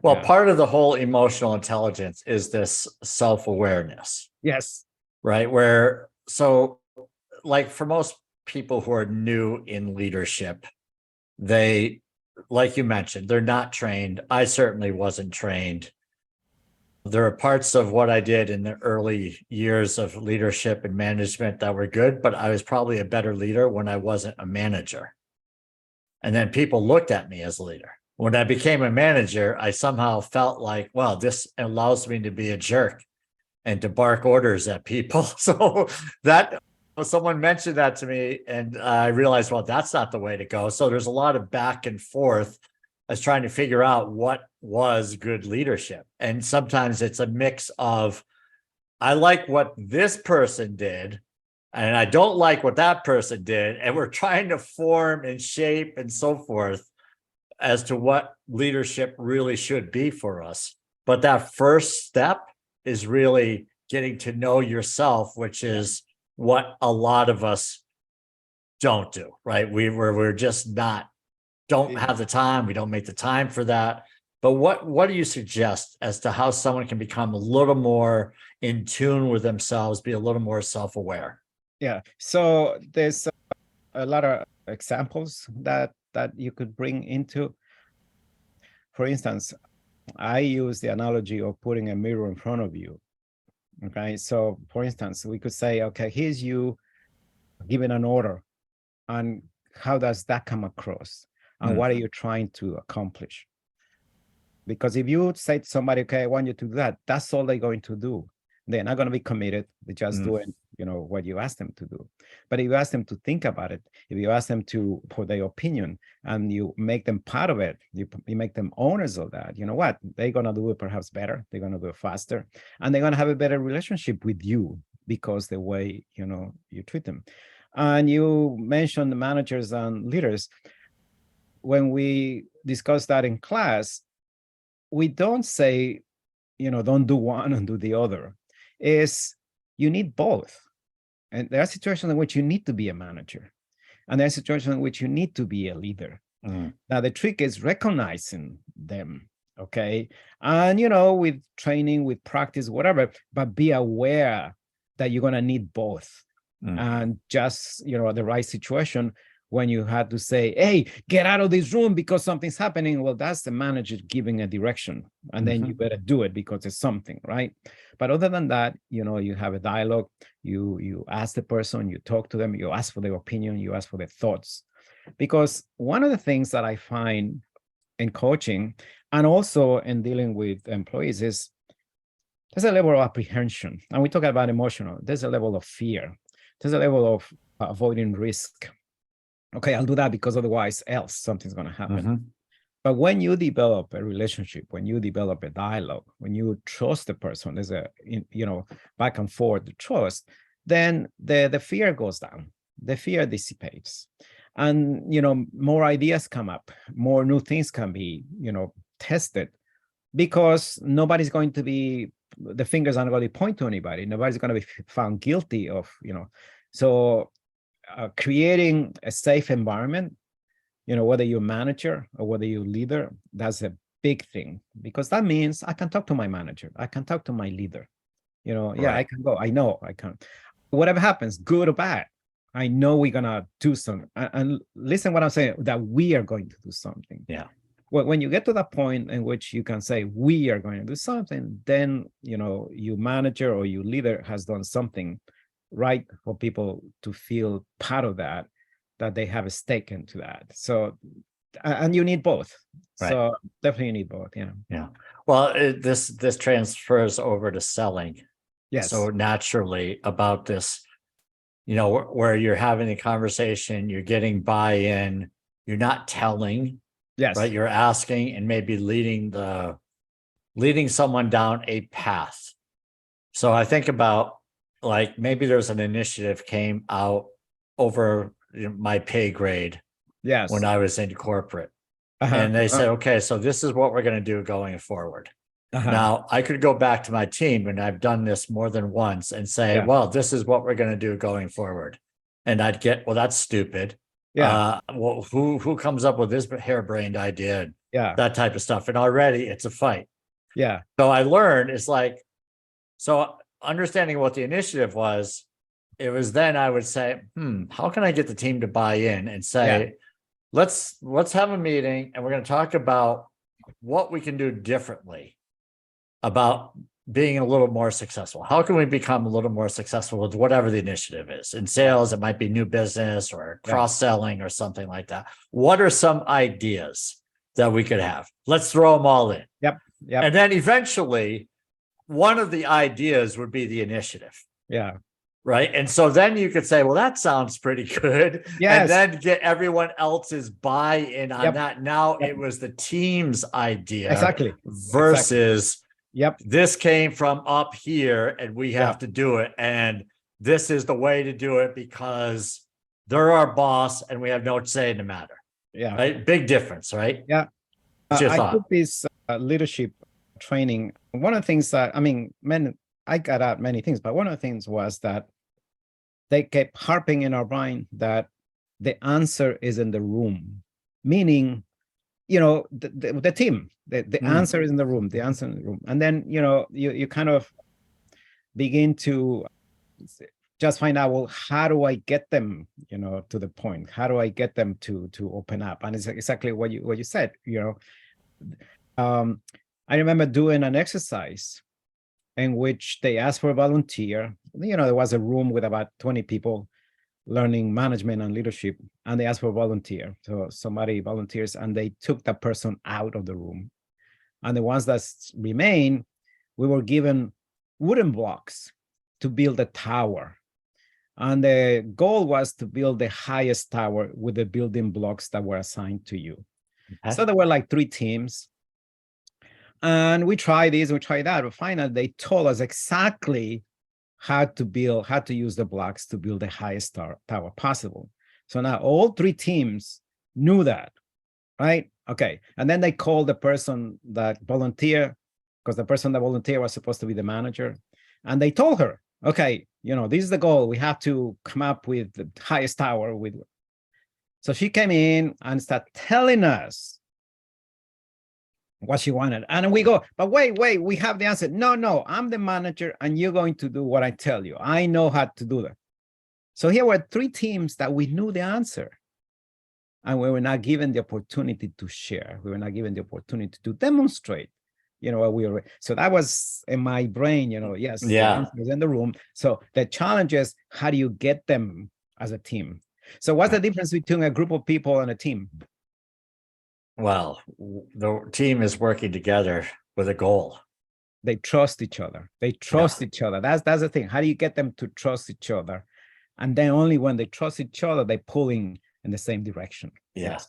Well, Yeah. part of the whole emotional intelligence is this self-awareness, Yes. right? Where, so like for most people who are new in leadership, they, like you mentioned, they're not trained. I certainly wasn't trained. There are parts of what I did in the early years of leadership and management that were good, but I was probably a better leader when I wasn't a manager. And then people looked at me as a leader. When I became a manager, I somehow felt like, well, this allows me to be a jerk and to bark orders at people. So that someone mentioned that to me, and I realized, well, that's not the way to go. So there's a lot of back and forth as trying to figure out what was good leadership. And sometimes it's a mix of, I like what this person did, and I don't like what that person did. And we're trying to form and shape and so forth as to what leadership really should be for us. But that first step is really getting to know yourself, which is what a lot of us don't do, right? We're just not, don't have the time. We don't make the time for that. But what do you suggest as to how someone can become a little more in tune with themselves, be a little more self-aware? Yeah. So there's a lot of examples that you could bring into. For instance, I use the analogy of putting a mirror in front of you. Okay. So for instance, we could say, okay, here's you giving an order, and how does that come across? And what are you trying to accomplish? Because if you say to somebody, okay, I want you to do that, that's all they're going to do. They're not going to be committed. They're just doing, what you ask them to do. But if you ask them to think about it, if you ask them for their opinion, and you make them part of it, you make them owners of that, you know what? They're going to do it perhaps better. They're going to do it faster. And they're going to have a better relationship with you because the way, you treat them. And you mentioned the managers and leaders. When we discuss that in class, we don't say, don't do one and do the other. Is you need both. And there are situations in which you need to be a manager. And there are situations in which you need to be a leader. Now, the trick is recognizing them, okay? And, with training, with practice, whatever, but be aware that you're going to need both. And just, the right situation, when you had to say, hey, get out of this room because something's happening. Well, that's the manager giving a direction. And then you better do it because it's something, right? But other than that, you have a dialogue, you ask the person, you talk to them, you ask for their opinion, you ask for their thoughts. Because one of the things that I find in coaching and also in dealing with employees is there's a level of apprehension. And we talk about emotional, there's a level of fear. There's a level of avoiding risk. Okay, I'll do that because otherwise else something's going to happen. But when you develop a relationship, when you develop a dialogue, when you trust the person, there's a, back and forth trust, then the fear goes down, the fear dissipates. And, more ideas come up, more new things can be, tested, because nobody's going to be, the fingers aren't going to point to anybody. Nobody's going to be found guilty of, so creating a safe environment, whether you're a manager or whether you're a leader, that's a big thing, because that means I can talk to my manager, I can talk to my leader, right. I can go, I know I can, whatever happens, good or bad, I know we're gonna do something. And listen what I'm saying, that we are going to do something. Yeah. When you get to that point in which you can say we are going to do something, then your manager or your leader has done something right for people to feel part of that they have a stake into that. So, and you need both. Right. So definitely you need both. Yeah. Well, this transfers over to selling. Yes. So naturally about this, where you're having a conversation, you're getting buy-in, you're not telling. Yes. Right. You're asking and maybe leading someone down a path. So I think about, like, maybe there's an initiative came out over my pay grade. Yes. When I was in corporate. And they said, okay, so this is what we're going to do going forward. Now I could go back to my team, and I've done this more than once, and say, well, this is what we're going to do going forward. And I'd get, well, that's stupid. Yeah. Well, who comes up with this harebrained idea? Yeah. that type of stuff. And already it's a fight. Yeah. So I learned it's like, so understanding what the initiative was, it was then I would say, how can I get the team to buy in and say, let's have a meeting and we're going to talk about what we can do differently about being a little more successful. How can we become a little more successful with whatever the initiative is? In sales, it might be new business or cross-selling or something like that. What are some ideas that we could have? Let's throw them all in. Yep. And then eventually, one of the ideas would be the initiative. Yeah. Right. And so then you could say, well, that sounds pretty good. Yes. And then get everyone else's buy-in on that. Now it was the team's idea. Exactly. Versus this came from up here and we have to do it. And this is the way to do it because they're our boss and we have no say in the matter. Yeah. Right. Big difference, right? Yeah. What's your I thought? took this leadership training. One of the things that, I got out many things, but one of the things was that they kept harping in our mind that the answer is in the room, meaning, the team, the answer is in the room, the answer in the room. And then, you kind of begin to just find out, well, how do I get them, to the point? How do I get them to open up? And it's exactly what you said, I remember doing an exercise in which they asked for a volunteer. There was a room with about 20 people learning management and leadership, and they asked for a volunteer. So somebody volunteers, and they took that person out of the room. And the ones that remained, we were given wooden blocks to build a tower. And the goal was to build the highest tower with the building blocks that were assigned to you. Okay. So there were like 3 teams. And we tried this, we tried that, but finally they told us exactly how to use the blocks to build the highest tower possible. So now all 3 teams knew that, right? Okay, and then they called the person that volunteered, because the person that volunteered was supposed to be the manager, and they told her, okay, this is the goal. We have to come up with the highest tower. So she came in and started telling us what she wanted. And we go, but wait, we have the answer. No, I'm the manager and you're going to do what I tell you. I know how to do that. So here were 3 teams that we knew the answer. And we were not given the opportunity to share. We were not given the opportunity to demonstrate, what we were. So that was in my brain, yes, the answer is in the room. So the challenge is, how do you get them as a team? So what's the difference between a group of people and a team? Well, the team is working together with a goal. They trust each other. Each other. That's the thing. How do you get them to trust each other? And then only when they trust each other, they're pulling in the same direction. Yes.